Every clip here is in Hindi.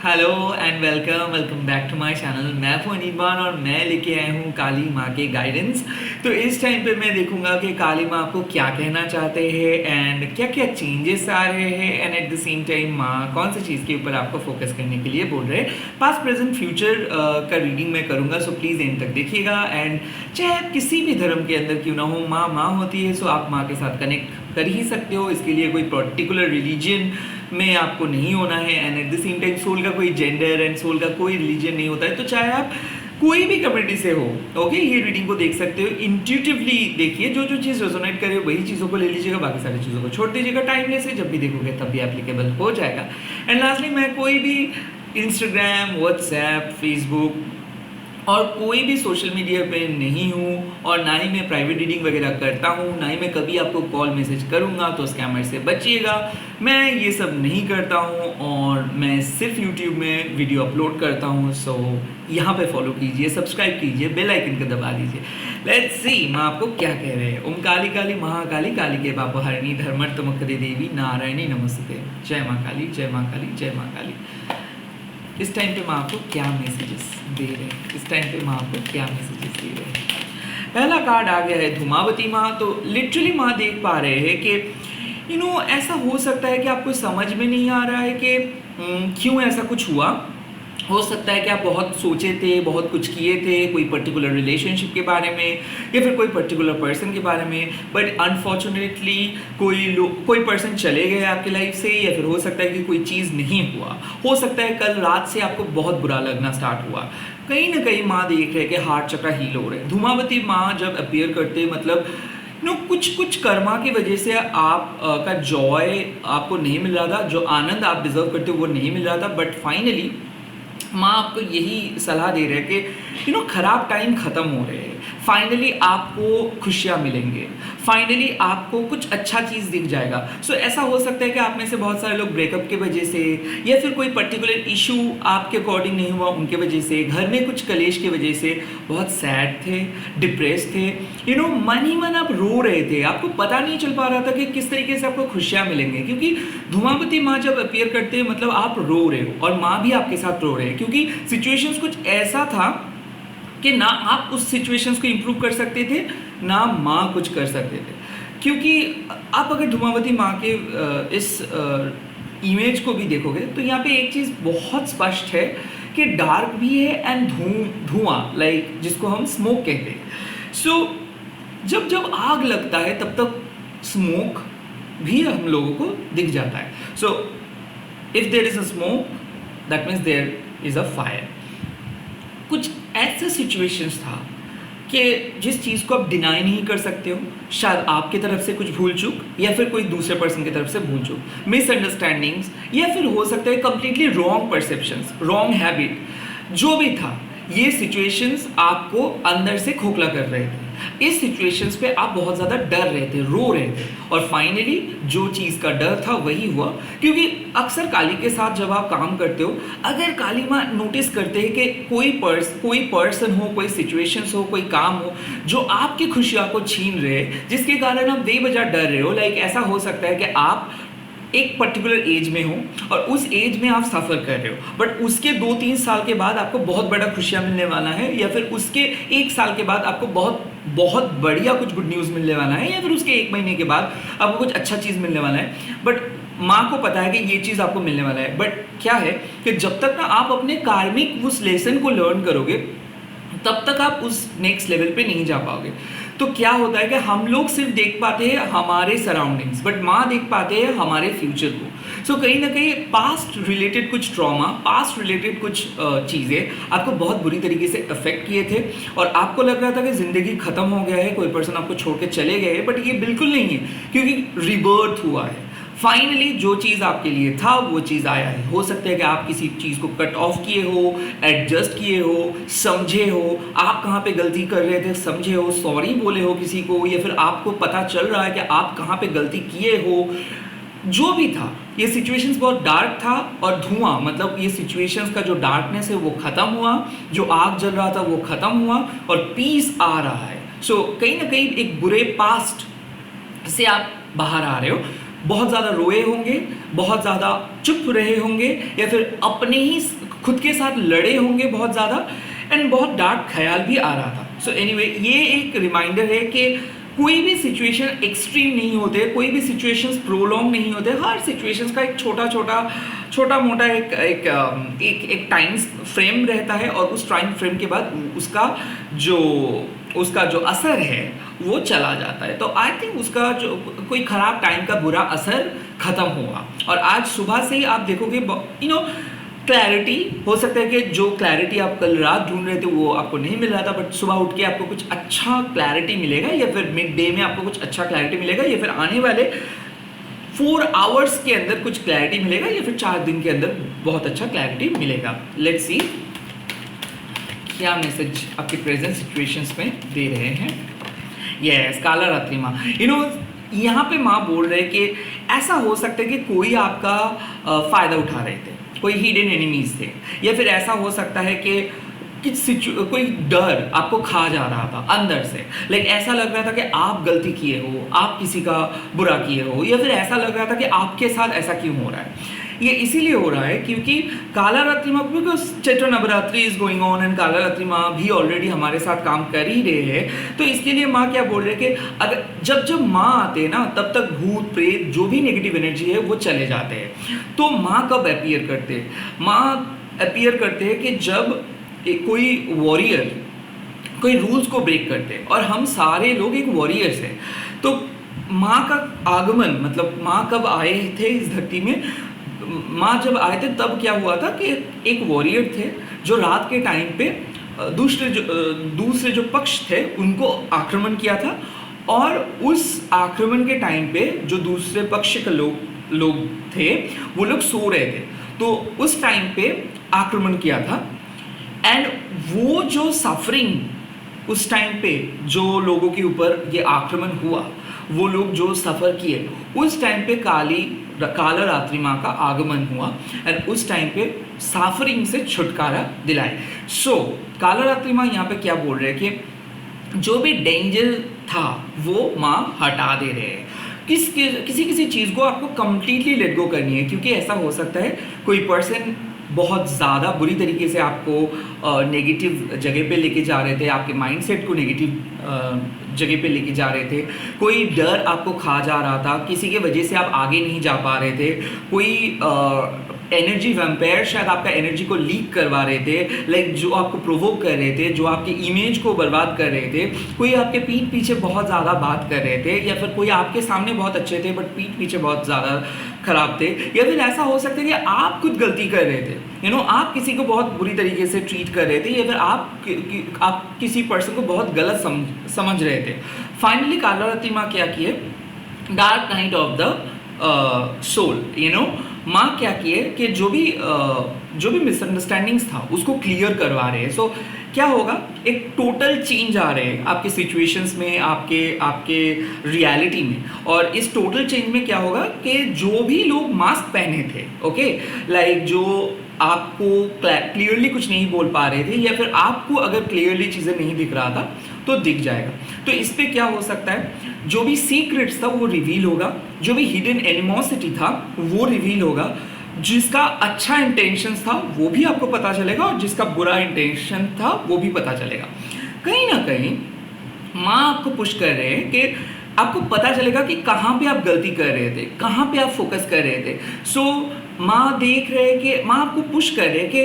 Hello and welcome back to my channel. मैं हूं अनिबान और मैं लेके आया हूं काली माँ के गाइडेंस। तो इस टाइम पे मैं देखूंगा कि काली माँ आपको क्या कहना चाहते हैं एंड क्या क्या चेंजेस आ रहे हैं and at the same time माँ कौन सी चीज़ के ऊपर आपको फोकस करने के लिए बोल रहे हैं। पास्ट प्रेजेंट फ्यूचर का रीडिंग मैं करूँगा, सो प्लीज़ एंड तक देखिएगा। एंड चाहे आप किसी भी धर्म के अंदर क्यों ना हो, माँ माँ होती है, सो आप माँ के साथ कनेक्ट कर ही सकते हो। इसके लिए कोई पर्टिकुलर रिलीजन में आपको नहीं होना है and at the same time soul का कोई जेंडर एंड सोल का कोई रिलीजन नहीं होता है। तो चाहे आप कोई भी कम्युनिटी से हो, ओके, ये रीडिंग को देख सकते हो। इंट्यूटिवली देखिए, जो जो चीज़ रेजोनेट करे वही चीज़ों को ले लीजिएगा, बाकी सारी चीज़ों को छोड़ दीजिएगा। टाइमलेस है, जब भी देखोगे तब भी एप्लीकेबल हो जाएगा। एंड लास्टली, मैं कोई भी इंस्टाग्राम, व्हाट्सएप, फेसबुक और कोई भी सोशल मीडिया पे नहीं हूँ और ना ही मैं प्राइवेट रीडिंग वगैरह करता हूँ, ना ही मैं कभी आपको कॉल मैसेज करूँगा, तो स्कैमर से बचिएगा। मैं ये सब नहीं करता हूँ और मैं सिर्फ यूट्यूब में वीडियो अपलोड करता हूँ। सो यहाँ पे फॉलो कीजिए, सब्सक्राइब कीजिए, बेल आइकन को दबा दीजिए। लेट्स सी माँ आपको क्या कह रहे हैं। ओम काली काली महाकाली काली के बापो हरिणी धर्मर्तमुखदे देवी नारायणी नमस्ते। जय माँ काली, जय माँ काली, जय माँ काली। इस टाइम पे माँ आपको क्या मैसेजेस दे रहे हैं, इस टाइम पे माँ आपको क्या मैसेजेस दे रहे हैं। पहला कार्ड आ गया है धूमावती माँ। तो लिटरली माँ देख पा रहे हैं कि ऐसा हो सकता है कि आपको समझ में नहीं आ रहा है कि क्यों ऐसा कुछ हुआ। हो सकता है कि आप बहुत सोचे थे, बहुत कुछ किए थे कोई पर्टिकुलर रिलेशनशिप के बारे में या फिर कोई पर्टिकुलर पर्सन के बारे में, बट अनफॉर्चुनेटली कोई पर्सन चले गए आपकी लाइफ से, या फिर हो सकता है कि कोई चीज़ नहीं हुआ। हो सकता है कल रात से आपको बहुत बुरा लगना स्टार्ट हुआ। कहीं ना कहीं माँ देख रहे कि हार्ट चक्र हील हो रहे हैं। धूमावती माँ जब अपीयर करते मतलब कुछ कर्मा की वजह से आप का जॉय आपको नहीं मिल रहा था, जो आनंद आप डिजर्व करते हो वो नहीं मिल रहा था। बट फाइनली माँ आपको यही सलाह दे रहे हैं कि खराब टाइम ख़त्म हो रहे हैं। फाइनली आपको खुशियाँ मिलेंगे, फाइनली आपको कुछ अच्छा चीज़ दिख जाएगा। सो ऐसा हो सकता है कि आप में से बहुत सारे लोग ब्रेकअप की वजह से या फिर कोई पर्टिकुलर इशू आपके अकॉर्डिंग नहीं हुआ उनके वजह से, घर में कुछ कलेश की वजह से बहुत सैड थे, डिप्रेस थे। मन ही मन आप रो रहे थे, आपको पता नहीं चल पा रहा था कि किस तरीके से आपको खुशियाँ मिलेंगे। क्योंकि धूमावती माँ जब अपीयर करते हैं मतलब आप रो रहे हो और माँ भी आपके साथ रो रहे हैं, क्योंकि सिचुएशंस कुछ ऐसा था कि ना आप उस सिचुएशंस को इम्प्रूव कर सकते थे, ना माँ कुछ कर सकते थे। क्योंकि आप अगर धूमावती माँ के इस इमेज को भी देखोगे तो यहाँ पे एक चीज़ बहुत स्पष्ट है कि डार्क भी है एंड धुआं, लाइक जिसको हम स्मोक कहते हैं। सो जब जब आग लगता है तब तक स्मोक भी हम लोगों को दिख जाता है। So if there is a smoke that means there is a fire. कुछ ऐसे सिचुएशंस था कि जिस चीज़ को आप डिनाई नहीं कर सकते हो, शायद आपकी तरफ से कुछ भूल चूक या फिर कोई दूसरे पर्सन की तरफ से भूल चूक, मिसअंडरस्टैंडिंग्स या फिर हो सकता है completely wrong perceptions, wrong habit, जो भी था, ये सिचुएशंस आपको अंदर से खोखला कर रहे थे। इस सिचुएशंस पे आप बहुत ज़्यादा डर रहे थे, रो रहे थे और फाइनली जो चीज़ का डर था वही हुआ। क्योंकि अक्सर काली के साथ जब आप काम करते हो, अगर काली माँ नोटिस करते हैं कि कोई पर्सन हो, कोई सिचुएशंस हो, कोई काम हो जो आपकी खुशियाँ को छीन रहे हैं, जिसके कारण आप बेवजह डर रहे हो। लाइक ऐसा हो सकता है कि आप एक पर्टिकुलर एज में हो और उस एज में आप सफ़र कर रहे हो, बट उसके 2-3 साल के बाद आपको बहुत बड़ा खुशियाँ मिलने वाला है, या फिर उसके 1 साल के बाद आपको बहुत बहुत बढ़िया कुछ गुड न्यूज़ मिलने वाला है, या फिर उसके 1 महीने के बाद आपको कुछ अच्छा चीज़ मिलने वाला है। बट माँ को पता है कि ये चीज़ आपको मिलने वाला है। बट क्या है कि जब तक ना आप अपने कार्मिक उस लेसन को लर्न करोगे तब तक आप उस नेक्स्ट लेवल पे नहीं जा पाओगे। तो क्या होता है कि हम लोग सिर्फ देख पाते हैं हमारे सराउंडिंग्स, बट माँ देख पाते हैं हमारे फ्यूचर को। सो कहीं ना कहीं पास्ट रिलेटेड कुछ ट्रॉमा, पास्ट रिलेटेड कुछ चीज़ें आपको बहुत बुरी तरीके से अफेक्ट किए थे और आपको लग रहा था कि ज़िंदगी ख़त्म हो गया है, कोई पर्सन आपको छोड़ के चले गए, बट ये बिल्कुल नहीं है, क्योंकि रिबर्थ हुआ है। फाइनली जो चीज़ आपके लिए था वो चीज़ आया है। हो सकता है कि आप किसी चीज़ को कट ऑफ किए हो, एडजस्ट किए हो, समझे हो, आप कहाँ पे गलती कर रहे थे समझे हो, सॉरी बोले हो किसी को, या फिर आपको पता चल रहा है कि आप कहाँ पे गलती किए हो। जो भी था, ये सिचुएशंस बहुत डार्क था और धुआं मतलब ये सिचुएशंस का जो डार्कनेस है वो ख़त्म हुआ, जो आग जल रहा था वो ख़त्म हुआ और पीस आ रहा है। सो कहीं ना कहीं एक बुरे पास्ट से आप बाहर आ रहे हो। बहुत ज़्यादा रोए होंगे, बहुत ज़्यादा चुप रहे होंगे, या फिर अपने ही खुद के साथ लड़े होंगे बहुत ज़्यादा, एंड बहुत डार्क ख्याल भी आ रहा था। सो एनीवे, ये एक रिमाइंडर है कि कोई भी सिचुएशन एक्सट्रीम नहीं होते, कोई भी सिचुएशंस प्रोलॉन्ग नहीं होते। हर सिचुएशंस का एक छोटा मोटा एक टाइम फ्रेम रहता है, और उस टाइम फ्रेम के बाद उसका जो असर है वो चला जाता है। तो आई थिंक उसका जो कोई ख़राब टाइम का बुरा असर ख़त्म हुआ, और आज सुबह से ही आप देखोगे क्लैरिटी। हो सकता है कि जो क्लैरिटी आप कल रात ढूंढ रहे थे वो आपको नहीं मिल रहा था, बट सुबह उठ के आपको कुछ अच्छा क्लैरिटी मिलेगा, या फिर मिड डे में आपको कुछ अच्छा क्लैरिटी मिलेगा, या फिर आने वाले 4 आवर्स के अंदर कुछ क्लैरिटी मिलेगा, या फिर 4 दिन के अंदर बहुत अच्छा क्लैरिटी मिलेगा। लेट्स सी क्या मैसेज आपके प्रेजेंट सिचुएशंस में दे रहे हैं। यस, काला रात्रि माँ, यहाँ पे माँ बोल रहे कि ऐसा हो सकता है कि कोई आपका फ़ायदा उठा रहे थे, कोई हिडन एनिमीज थे, या फिर ऐसा हो सकता है कि कोई डर आपको खा जा रहा था अंदर से। लाइक ऐसा लग रहा था कि आप गलती किए हो, आप किसी का बुरा किए हो, या फिर ऐसा लग रहा था कि आपके साथ ऐसा क्यों हो रहा है। ये इसीलिए हो रहा है क्योंकि काला रात्रि माँ, because Chaitra Navratri is going on and काला रात्रि माँ भी ऑलरेडी हमारे साथ काम कर ही रहे हैं। तो इसके लिए माँ क्या बोल रहे हैं कि अगर जब माँ आते हैं ना, तब तक भूत प्रेत जो भी नेगेटिव एनर्जी है वो चले जाते हैं। तो माँ कब अपीयर करते हैं? माँ अपीयर करते हैं कि जब कोई वॉरियर कोई रूल्स को ब्रेक करते हैं, और हम सारे लोग एक वॉरियर्स हैं। तो माँ का आगमन, मतलब माँ कब आए थे इस धरती में, माँ जब आए थे तब क्या हुआ था कि एक वॉरियर थे जो रात के टाइम पे दूसरे जो पक्ष थे उनको आक्रमण किया था, और उस आक्रमण के टाइम पे जो दूसरे पक्ष के लोग थे वो लोग सो रहे थे, तो उस टाइम पे आक्रमण किया था। एंड वो जो सफरिंग उस टाइम पे जो लोगों के ऊपर ये आक्रमण हुआ, वो लोग जो सफ़र किए, उस टाइम पे काला रात्रि माँ का आगमन हुआ, एंड उस टाइम पे सफरिंग से छुटकारा दिलाए। सो काला रात्रि माँ यहाँ पे क्या बोल रहे हैं कि जो भी डेंजर था वो माँ हटा दे रहे हैं। किसी चीज़ को आपको कम्प्लीटली लेट गो करनी है, क्योंकि ऐसा हो सकता है कोई पर्सन बहुत ज़्यादा बुरी तरीके से आपको नेगेटिव जगह पे लेके जा रहे थे, आपके माइंडसेट को नेगेटिव जगह पे लेके जा रहे थे, कोई डर आपको खा जा रहा था, किसी के वजह से आप आगे नहीं जा पा रहे थे, कोई एनर्जी वैम्पायर शायद आपका एनर्जी को लीक करवा रहे थे, लाइक जो आपको प्रोवोक कर रहे थे, जो आपके इमेज को बर्बाद कर रहे थे, कोई आपके पीठ पीछे बहुत ज़्यादा बात कर रहे थे, या फिर कोई आपके सामने बहुत अच्छे थे बट पीठ पीछे बहुत ज़्यादा खराब थे, या फिर ऐसा हो सकता है कि आप खुद गलती कर रहे थे, आप किसी को बहुत बुरी तरीके से ट्रीट कर रहे थे, या फिर आप किसी पर्सन को बहुत गलत समझ रहे थे। फाइनली काला रात्रि माँ क्या किए, dark night of the soul, माँ क्या किए कि जो भी मिसअंडरस्टैंडिंग्स था उसको क्लियर करवा रहे हैं। सो क्या होगा, एक टोटल चेंज आ रहे हैं आपके सिचुएशंस में, आपके रियलिटी में। और इस टोटल चेंज में क्या होगा कि जो भी लोग मास्क पहने थे, ओके, लाइक जो आपको क्लियरली कुछ नहीं बोल पा रहे थे, या फिर आपको अगर क्लियरली चीज़ें नहीं दिख रहा था तो दिख जाएगा। तो इस पे क्या हो सकता है, जो भी सीक्रेट्स था वो रिवील होगा, जो भी हिडन एनिमोसिटी था वो रिवील होगा, जिसका अच्छा इंटेंशन था वो भी आपको पता चलेगा, और जिसका बुरा इंटेंशन था वो भी पता चलेगा। कहीं ना कहीं माँ आपको पुश कर रहे हैं कि आपको पता चलेगा कि कहाँ पे आप गलती कर रहे थे, कहाँ पे आप फोकस कर रहे थे। सो माँ देख रहे हैं कि माँ आपको पुश कर रहे हैं कि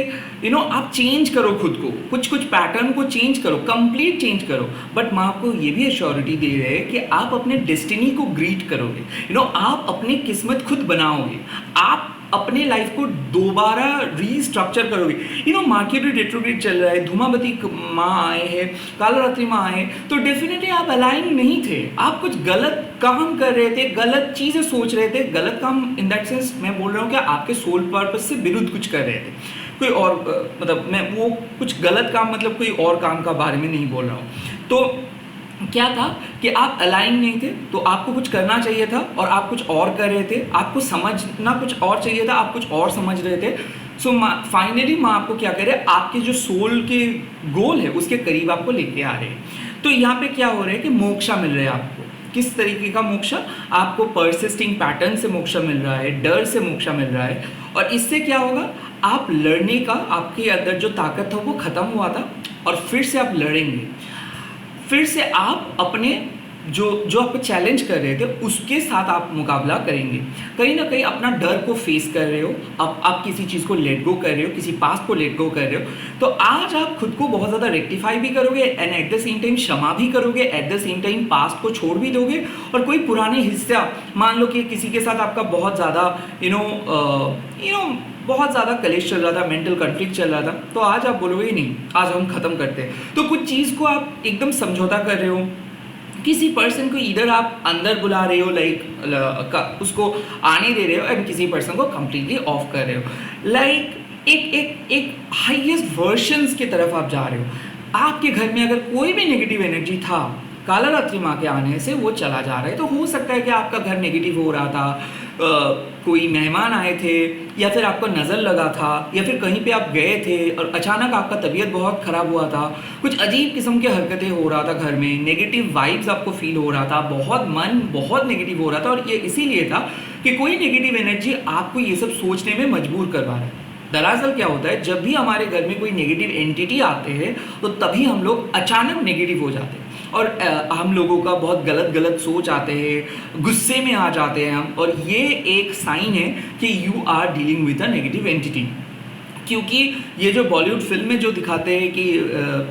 आप चेंज करो खुद को, कुछ पैटर्न को चेंज करो, कंप्लीट चेंज करो। बट माँ आपको ये भी एश्योरिटी दे रहे हैं कि आप अपने डेस्टिनी को ग्रीट करोगे, आप अपनी किस्मत खुद बनाओगे, आप अपने लाइफ को दोबारा रीस्ट्रक्चर करोगे। मार्केट रेट्रोग्रेड चल रहा है, धूमावती माँ आए हैं, काला रात्रि माँ आए, तो डेफिनेटली आप अलाइन नहीं थे, आप कुछ गलत काम कर रहे थे, गलत चीज़ें सोच रहे थे। गलत काम इन दैट सेंस मैं बोल रहा हूँ कि आपके सोल पर्पस से विरुद्ध कुछ कर रहे थे, कोई और मतलब मैं वो कुछ गलत काम मतलब कोई और काम का बारे में नहीं बोल रहा हूँ। तो क्या था कि आप अलाइन नहीं थे, तो आपको कुछ करना चाहिए था और आप कुछ और कर रहे थे, आपको समझना कुछ और चाहिए था, आप कुछ और समझ रहे थे। सो फाइनली माँ आपको क्या कह रहे हैं, आपके जो सोल के गोल है उसके करीब आपको लेके आ रहे हैं। तो यहाँ पे क्या हो रहा है कि मोक्षा मिल रहा है आपको, किस तरीके का मोक्ष? आपको परसिस्टिंग पैटर्न से मोक्ष मिल रहा है, डर से मोक्ष मिल रहा है, और इससे क्या होगा, आप लड़ने का, आपके अंदर जो ताकत था वो खत्म हुआ था और फिर से आप लड़ेंगे, फिर से आप अपने जो आपको चैलेंज कर रहे थे उसके साथ आप मुकाबला करेंगे। कहीं ना कहीं अपना डर को फेस कर रहे हो, अब आप किसी चीज़ को लेट गो कर रहे हो, किसी पास्ट को लेट गो कर रहे हो, तो आज आप खुद को बहुत ज़्यादा रेक्टिफाई भी करोगे and at the same time क्षमा भी करोगे, eight the same time past को छोड़ भी दोगे, और कोई पुराने हिस्सा, मान लो कि किसी के साथ आपका बहुत ज़्यादा बहुत ज़्यादा कलेश चल रहा था, मेंटल कॉन्फ्लिक्ट चल रहा था, तो आज आप बोलोगे नहीं, आज हम ख़त्म करते हैं। तो कुछ चीज़ को आप एकदम समझौता कर रहे हो, किसी पर्सन को इधर आप अंदर बुला रहे हो, लाइक उसको आने दे रहे हो, एंड किसी पर्सन को कंप्लीटली ऑफ कर रहे हो, लाइक एक हाईएस्ट वर्जन्स की तरफ आप जा रहे हो। आपके घर में अगर कोई भी नेगेटिव एनर्जी था, काला रात्रि माँ के आने से वो चला जा रहा है। तो हो सकता है कि आपका घर नेगेटिव हो रहा था, कोई मेहमान आए थे, या फिर आपको नज़र लगा था, या फिर कहीं पे आप गए थे और अचानक आपका तबीयत बहुत ख़राब हुआ था, कुछ अजीब किस्म की हरकतें हो रहा था घर में, नेगेटिव वाइब्स आपको फील हो रहा था, बहुत मन बहुत नेगेटिव हो रहा था, और ये इसीलिए था कि कोई नेगेटिव एनर्जी आपको ये सब सोचने में मजबूर करवा रहा है। दरअसल क्या होता है, जब भी हमारे घर में कोई नेगेटिव एंटिटी आते हैं तो तभी हम लोग अचानक नेगेटिव हो जाते हैं, और हम लोगों का बहुत गलत सोच आते हैं, गुस्से में आ जाते हैं हम, और ये एक साइन है कि you are dealing with a negative entity. क्योंकि ये जो बॉलीवुड फिल्म में जो दिखाते हैं कि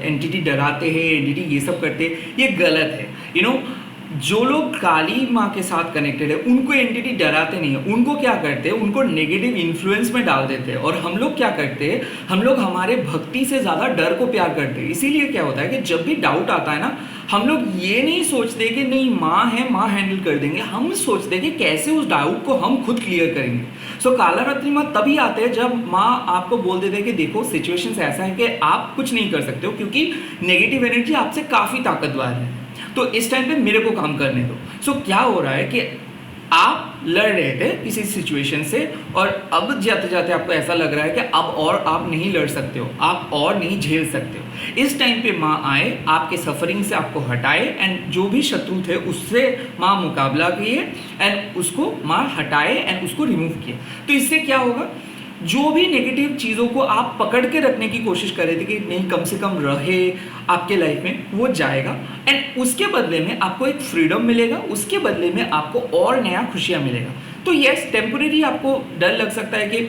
एंटिटी डराते हैं, एंटिटी ये सब करते हैं, ये गलत है। जो लोग काली माँ के साथ कनेक्टेड है उनको एंटिटी डराते नहीं है, उनको क्या करते हैं, उनको नेगेटिव इन्फ्लुएंस में डाल देते हैं। और हम लोग क्या करते हैं, हम लोग हमारे भक्ति से ज़्यादा डर को प्यार करते हैं। इसीलिए क्या होता है कि जब भी डाउट आता है ना, हम लोग ये नहीं सोचते कि नहीं माँ है, माँ हैंडल कर देंगे, हम सोचते हैं कि कैसे उस डाउट को हम खुद क्लियर करेंगे। सो काला रात्रि माँ तभी आते हैं जब माँ आपको बोल देते हैं कि देखो सिचुएशन ऐसा है कि आप कुछ नहीं कर सकते हो, क्योंकि नेगेटिव एनर्जी आपसे काफ़ी ताकतवर है, तो इस टाइम पे मेरे को काम करने दो। सो क्या हो रहा है कि आप लड़ रहे थे किसी सिचुएशन से, और अब जाते जाते आपको ऐसा लग रहा है कि अब और आप नहीं लड़ सकते हो, आप और नहीं झेल सकते हो। इस टाइम पे माँ आए, आपके सफरिंग से आपको हटाए, एंड जो भी शत्रु थे उससे माँ मुकाबला किए, एंड उसको माँ हटाए, एंड उसको रिमूव किए। तो इससे क्या होगा, जो भी नेगेटिव चीज़ों को आप पकड़ के रखने की कोशिश कर रहे थे कि नहीं कम से कम रहे आपके लाइफ में, वो जाएगा, एंड उसके बदले में आपको एक फ्रीडम मिलेगा, उसके बदले में आपको और नया खुशियाँ मिलेगा। तो यस, टेम्परेरी आपको डर लग सकता है कि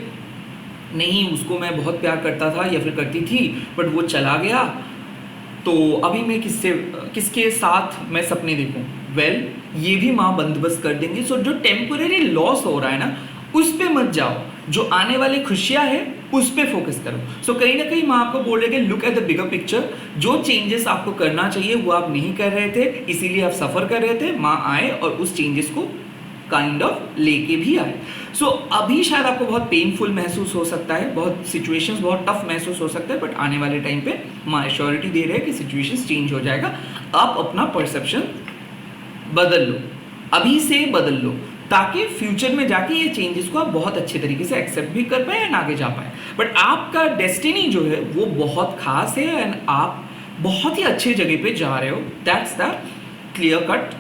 नहीं उसको मैं बहुत प्यार करता था या फिर करती थी, बट वो चला गया, तो अभी मैं किसके साथ मैं सपने देखूं। वेल, ये भी माँ बंदोबस्त कर देंगे। सो जो टेम्परेरी लॉस हो रहा है ना, उस पे मत जाओ, जो आने वाली खुशियां है उस पे फोकस करो। सो कहीं ना कहीं माँ आपको बोल रहे कि look at the bigger picture, जो चेंजेस आपको करना चाहिए वो आप नहीं कर रहे थे, इसीलिए आप सफ़र कर रहे थे। माँ आए और उस चेंजेस को काइंड ऑफ लेके भी आए। सो अभी शायद आपको बहुत पेनफुल महसूस हो सकता है, बहुत सिचुएशंस बहुत टफ महसूस हो सकता है, बट आने वाले टाइम पे माँ एश्योरिटी दे रहे हैं कि सिचुएशंस चेंज हो जाएगा। आप अपना परसेप्शन बदल लो, अभी से बदल लो, ताकि फ्यूचर में जाके ये चेंजेस को आप बहुत अच्छे तरीके से एक्सेप्ट भी कर पाए एंड आगे जा पाए। बट आपका डेस्टिनी जो है वो बहुत खास है, एंड आप बहुत ही अच्छे जगह पे जा रहे हो। That's the clear cut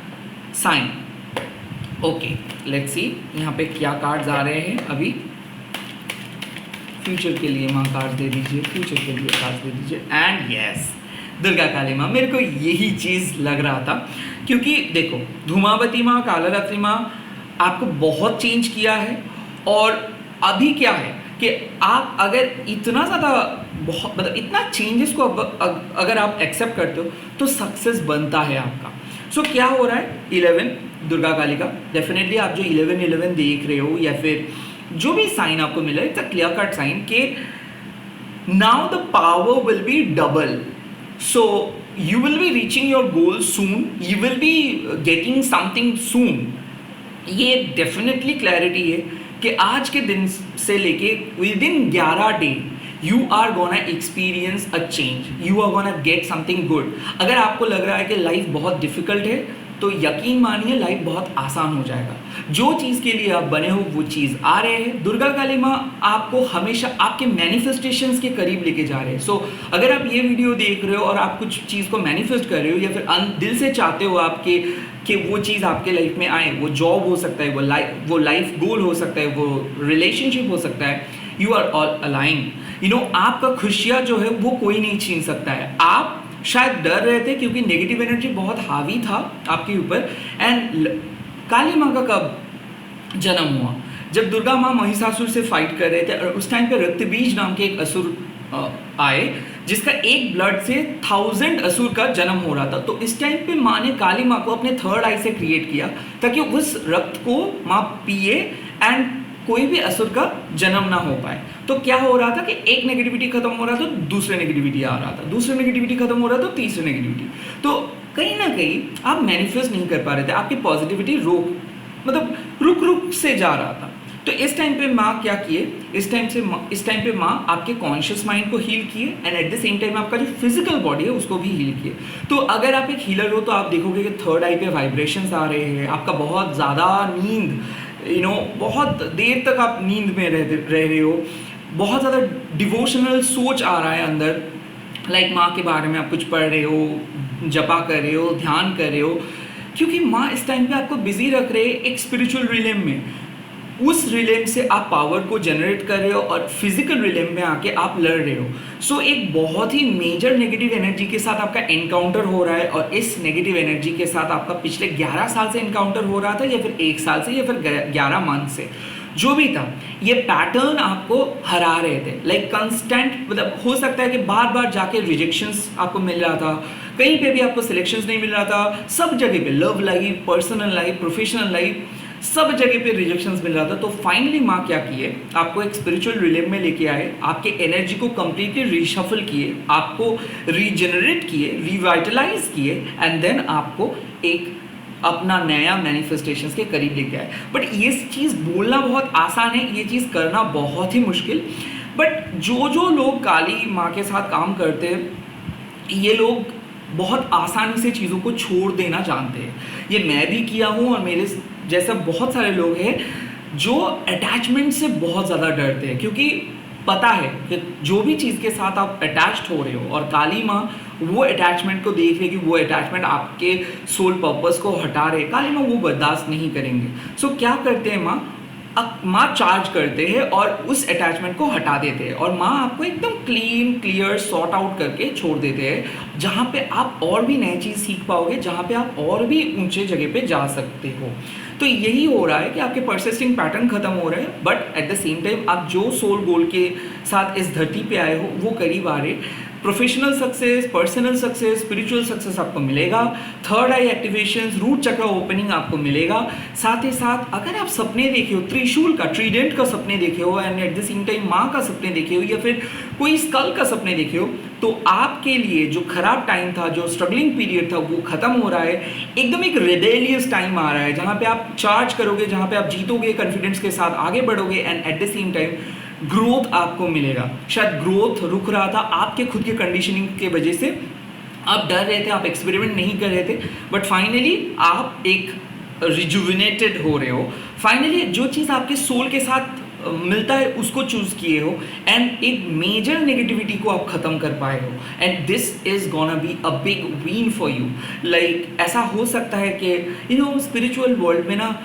sign. Okay, let's see यहाँ पे क्या कार्ड्स आ रहे हैं अभी। फ्यूचर के लिए माँ कार्ड दे दीजिए, फ्यूचर के लिए कार्ड दे दीजिए। एंड यस, दुर्गा काली माँ, मेरे को यही चीज़ लग रहा था, क्योंकि देखो धूमावती माँ, काला रात्रि माँ आपको बहुत चेंज किया है, और अभी क्या है कि आप अगर इतना ज़्यादा बहुत मतलब इतना चेंजेस को अगर आप एक्सेप्ट करते हो तो सक्सेस बनता है आपका। सो क्या हो रहा है, 11 दुर्गा काली का, डेफिनेटली आप जो 11-11 देख रहे हो, या फिर जो भी साइन आपको मिला है, it's a clear cut sign के now the power will be double. So you will be reaching your goal soon, you will be getting something soon। ये डेफिनेटली क्लैरिटी है कि आज के दिन से लेके within 11 day you are gonna experience a change, you are gonna get something good. अगर आपको लग रहा है कि लाइफ बहुत डिफिकल्ट है, तो यकीन मानिए लाइफ बहुत आसान हो जाएगा। जो चीज़ के लिए आप बने हो वो चीज़ आ रहे हैं। दुर्गा काली माँ आपको हमेशा आपके मैनिफेस्टेशंस के करीब लेके जा रहे हैं। सो अगर आप ये वीडियो देख रहे हो और आप कुछ चीज़ को मैनिफेस्ट कर रहे हो या फिर दिल से चाहते हो आपके कि वो चीज़ आपके लाइफ में आए, वो जॉब हो सकता है, वो लाइफ गोल हो सकता है, वो रिलेशनशिप हो सकता है, यू आर ऑल अलाइंड। आपका खुशियाँ जो है वो कोई नहीं छीन सकता है। आप शायद डर रहे थे क्योंकि नेगेटिव एनर्जी बहुत हावी था आपके ऊपर। एंड काली माँ का कब जन्म हुआ? जब दुर्गा माँ महिषासुर से फाइट कर रहे थे और उस टाइम पे रक्तबीज नाम के एक असुर आए जिसका एक ब्लड से 1000 असुर का जन्म हो रहा था। तो इस टाइम पे माँ ने काली माँ को अपने थर्ड आई से क्रिएट किया ताकि उस रक्त को माँ पिए एंड कोई भी असुर का जन्म ना हो पाए। तो क्या हो रहा था कि एक नेगेटिविटी खत्म हो रहा था, दूसरे नेगेटिविटी आ रहा था, दूसरे नेगेटिविटी खत्म हो रहा था, तीसरे नेगेटिविटी। तो कहीं ना कहीं आप मैनिफेस्ट नहीं कर पा रहे थे, आपकी पॉजिटिविटी रुक रुक से जा रहा था। तो इस टाइम पे माँ क्या किए, इस टाइम पे माँ आपके कॉन्शियस माइंड को हील किए and at the same time आपका जो फिजिकल बॉडी है उसको भी हील किए। तो अगर आप एक हीलर हो तो आप देखोगे कि थर्ड आई पे वाइब्रेशंस आ रहे हैं, आपका बहुत ज़्यादा नींद बहुत देर तक आप नींद में रह रहे हो, बहुत ज़्यादा डिवोशनल सोच आ रहा है अंदर, लाइक माँ के बारे में आप कुछ पढ़ रहे हो, जपा कर रहे हो, ध्यान कर रहे हो, क्योंकि माँ इस टाइम पे आपको बिजी रख रहे हैं एक स्पिरिचुअल रिलेम में। उस रिलेम से आप पावर को जनरेट कर रहे हो और फिजिकल रिलेम में आके आप लड़ रहे हो। सो एक बहुत ही मेजर नेगेटिव एनर्जी के साथ आपका एनकाउंटर हो रहा है और इस नेगेटिव एनर्जी के साथ आपका पिछले 11 साल से एनकाउंटर हो रहा था या फिर 1 साल से या फिर 11 मंथ से, जो भी था, ये पैटर्न आपको हरा रहे थे। लाइक कंस्टेंट, मतलब हो सकता है कि बार बार जाके रिजेक्शंस आपको मिल रहा था, कहीं पे भी आपको सिलेक्शंस नहीं मिल रहा था, सब जगह पे love life, personal life, professional life, सब जगह पे रिजेक्शंस मिल रहा था। तो फाइनली माँ क्या किए, आपको एक स्पिरिचुअल रिलेम में लेके आए, आपके एनर्जी को कंप्लीटली रिशफल किए, आपको रीजनरेट किए, रिवाइटलाइज किए एंड देन आपको एक अपना नया मैनिफेस्टेशंस के करीब लेके आए। बट ये चीज़ बोलना बहुत आसान है, ये चीज़ करना बहुत ही मुश्किल। बट जो लोग काली माँ के साथ काम करते हैं ये लोग बहुत आसानी से चीज़ों को छोड़ देना जानते हैं। ये मैं भी किया हूँ और मेरे जैसा बहुत सारे लोग हैं जो अटैचमेंट से बहुत ज़्यादा डरते हैं, क्योंकि पता है कि जो भी चीज़ के साथ आप अटैच्ड हो रहे हो और काली माँ वो अटैचमेंट को देख रहे कि वो अटैचमेंट आपके सोल पर्पस को हटा रहे, काली माँ वो बर्दाश्त नहीं करेंगे। सो क्या करते हैं माँ चार्ज करते हैं और उस अटैचमेंट को हटा देते हैं और माँ आपको एकदम क्लीन क्लियर सॉर्ट आउट करके छोड़ देते हैं, जहाँ पे आप और भी नई चीज़ सीख पाओगे, जहाँ पे आप और भी ऊंचे जगह पे जा सकते हो। तो यही हो रहा है कि आपके परसिस्टिंग पैटर्न खत्म हो रहे हैं, but at the same time आप जो सोल गोल के साथ इस धरती पे आए हो वो करीब आ रहे। Professional success, personal success, spiritual success आपको मिलेगा, थर्ड आई एक्टिवेशंस, रूट चक्र ओपनिंग आपको मिलेगा। साथ ही साथ अगर आप सपने देखे हो, त्रिशूल का, ट्रीडेंट का सपने देखे हो and at the same time माँ का सपने देखे हो या फिर कोई स्कल का सपने देखे हो, तो आपके लिए जो खराब टाइम था, जो स्ट्रगलिंग पीरियड था, वो खत्म हो रहा है। एकदम एक रिबेलियस टाइम आ रहा है जहाँ पे आप चार्ज करोगे, जहाँ पे आप जीतोगे, कॉन्फिडेंस के साथ आगे बढ़ोगे and at the same time growth आपको मिलेगा। शायद ग्रोथ रुक रहा था आपके खुद के कंडीशनिंग के वजह से, आप डर रहे थे, आप एक्सपेरिमेंट नहीं कर रहे थे, बट फाइनली आप एक रिजुविनेटेड हो रहे हो। फाइनली जो चीज़ आपके सोल के साथ मिलता है उसको चूज किए हो एंड एक मेजर नेगेटिविटी को आप खत्म कर पाए हो and this is gonna be a big win for you. Like ऐसा हो सकता है कि स्पिरिचुअल वर्ल्ड में ना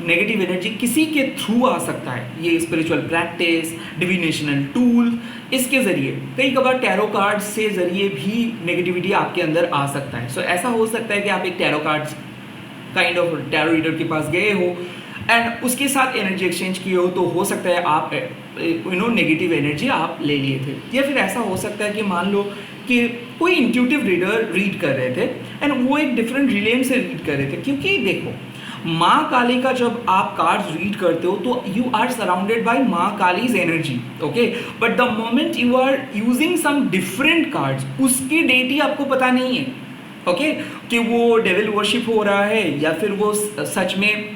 नेगेटिव एनर्जी किसी के थ्रू आ सकता है। ये स्पिरिचुअल प्रैक्टिस, डिविनेशनल टूल, इसके ज़रिए, कई कबार टैरो कार्ड्स से ज़रिए भी नेगेटिविटी आपके अंदर आ सकता है। सो ऐसा हो सकता है कि आप एक tarot cards kind of tarot reader के पास गए हो एंड उसके साथ एनर्जी एक्सचेंज किए हो, तो हो सकता है आप नेगेटिव एनर्जी आप ले लिए थे। या फिर ऐसा हो सकता है कि मान लो कि कोई इंट्यूटिव रीडर रीड कर रहे थे एंड वो एक डिफरेंट रिलेम से रीड कर रहे थे। क्योंकि देखो, माँ काली का जब आप कार्ड्स रीड करते हो तो यू आर सराउंडेड बाय माँ Kali's energy, okay, but the moment you are using some different cards, उसकी डेटी आपको पता नहीं है, ओके, कि वो डेविल वर्शिप हो रहा है या फिर वो सच में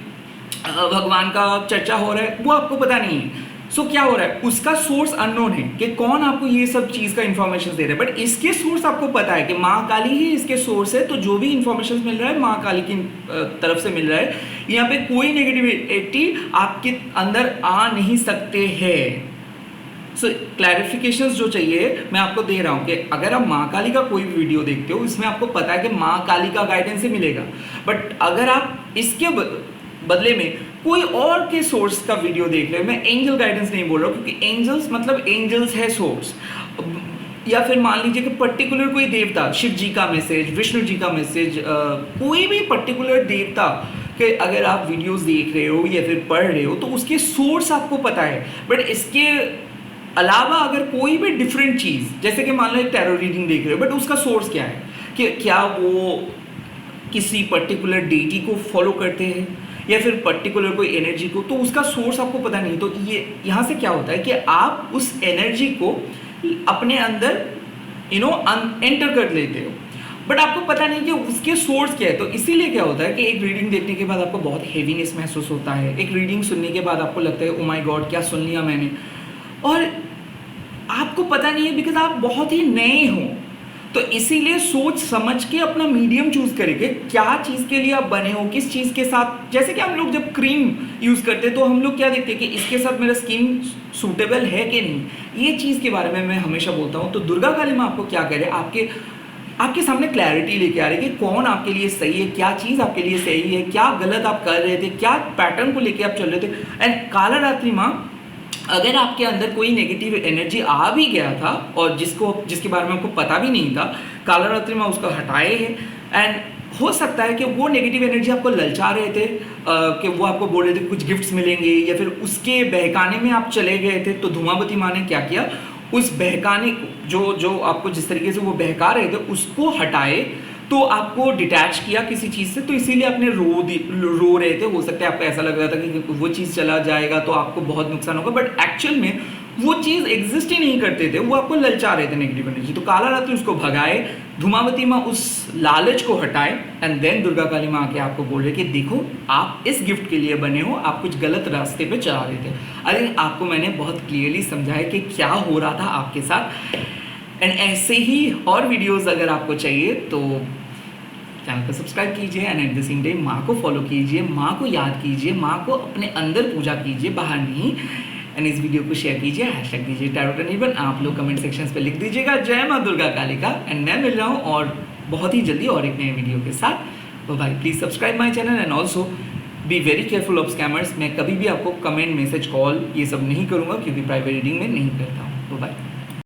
भगवान का चर्चा हो रहा है, वो आपको पता नहीं है। सो क्या हो रहा है, उसका सोर्स अननोन है कि कौन आपको ये सब चीज़ का इन्फॉर्मेशन दे रहा है, बट इसके सोर्स आपको पता है कि माँ काली ही इसके सोर्स है। तो जो भी इन्फॉर्मेशन मिल रहा है माँ काली की तरफ से मिल रहा है। यहाँ पे कोई नेगेटिविटी आपके अंदर आ नहीं सकते हैं। सो क्लैरिफिकेशंस जो चाहिए मैं आपको दे रहा हूँ कि अगर आप माँ काली का कोई वीडियो देखते हो, इसमें आपको पता है कि माँ काली का गाइडेंस ही मिलेगा। बट अगर आप इसके बदले में कोई और के सोर्स का वीडियो देख रहे हो, मैं एंजल गाइडेंस नहीं बोल रहा हूँ, क्योंकि एंजल्स मतलब एंजल्स है सोर्स, या फिर मान लीजिए कि पर्टिकुलर कोई देवता, शिव जी का मैसेज, विष्णु जी का मैसेज, कोई भी पर्टिकुलर देवता कि अगर आप वीडियोस देख रहे हो या फिर पढ़ रहे हो तो उसके सोर्स आपको पता है। बट इसके अलावा अगर कोई भी डिफरेंट चीज़, जैसे कि मान लो एक टैरो रीडिंग देख रहे हो, बट उसका सोर्स क्या है, कि क्या वो किसी पर्टिकुलर डेटी को फॉलो करते हैं या फिर पर्टिकुलर कोई एनर्जी को, तो उसका सोर्स आपको पता नहीं। तो ये यहाँ से क्या होता है कि आप उस एनर्जी को अपने अंदर एंटर कर लेते हो, बट आपको पता नहीं कि उसके सोर्स क्या है। तो इसीलिए क्या होता है कि एक रीडिंग देखने के बाद आपको बहुत हेवीनेस महसूस होता है, एक रीडिंग सुनने के बाद आपको लगता है ओ माय गॉड क्या सुन लिया मैंने, और आपको पता नहीं है बिकॉज आप बहुत ही नए हो। तो इसीलिए सोच समझ के अपना मीडियम चूज करेंगे, क्या चीज़ के लिए आप बने हो, किस चीज़ के साथ। जैसे कि हम लोग जब क्रीम यूज़ करते हैं तो हम लोग क्या देखते हैं कि इसके साथ मेरा स्किन सूटेबल है कि नहीं, ये चीज़ के बारे में मैं हमेशा बोलता हूँ। तो दुर्गा काली माँ आपको क्या करे, आपके सामने क्लैरिटी लेके आ रही है कि कौन आपके लिए सही है, क्या चीज़ आपके लिए सही है, क्या गलत आप कर रहे थे, क्या पैटर्न को लेके आप चल रहे थे। एंड काला रात्रि माँ, अगर आपके अंदर कोई नेगेटिव एनर्जी आ भी गया था और जिसके बारे में आपको पता भी नहीं था, काला रात्रि में उसको हटाए हैं। एंड हो सकता है कि वो नेगेटिव एनर्जी आपको ललचा रहे थे, कि वो आपको बोल रहे थे कुछ गिफ्ट्स मिलेंगे, या फिर उसके बहकाने में आप चले गए थे। तो धूमावती माँ ने क्या किया, उस बहकाने जो आपको जिस तरीके से वो बहका रहे थे उसको हटाए, तो आपको डिटैच किया किसी चीज़ से। तो इसीलिए आपने रो रहे थे। हो सकता है आपको ऐसा लग रहा था कि वो चीज़ चला जाएगा तो आपको बहुत नुकसान होगा, बट एक्चुअल में वो चीज़ एग्जिस्ट ही नहीं करते थे, वो आपको ललचा रहे थे नेगेटिव एनर्जी। तो काला रात्रि उसको भगाए, धूमावती माँ उस लालच को हटाए, एंड देन दुर्गा काली माँ आके आपको बोल रहे कि देखो आप इस गिफ्ट के लिए बने हो, आप कुछ गलत रास्ते पे चला रहे थे। अरे आपको मैंने बहुत क्लियरली समझाया कि क्या हो रहा था आपके साथ। एंड ऐसे ही और वीडियोस अगर आपको चाहिए तो चैनल को सब्सक्राइब कीजिए, and at the same time माँ को फॉलो कीजिए, माँ को याद कीजिए, माँ को अपने अंदर पूजा कीजिए, बाहर नहीं। एंड इस वीडियो को शेयर कीजिए, हैशटैग दीजिए टैरोट एंड इवन। आप लोग कमेंट सेक्शंस पे लिख दीजिएगा जय माँ दुर्गा काली का। एंड मैं मिल रहा हूँ और बहुत ही जल्दी और एक नए वीडियो के साथ। तो भाई please subscribe my channel and also be very careful of scammers. मैं कभी भी आपको कमेंट, मैसेज, कॉल ये सब नहीं करूँगा, क्योंकि प्राइवेट रीडिंग में नहीं करता हूँ। तो बाय।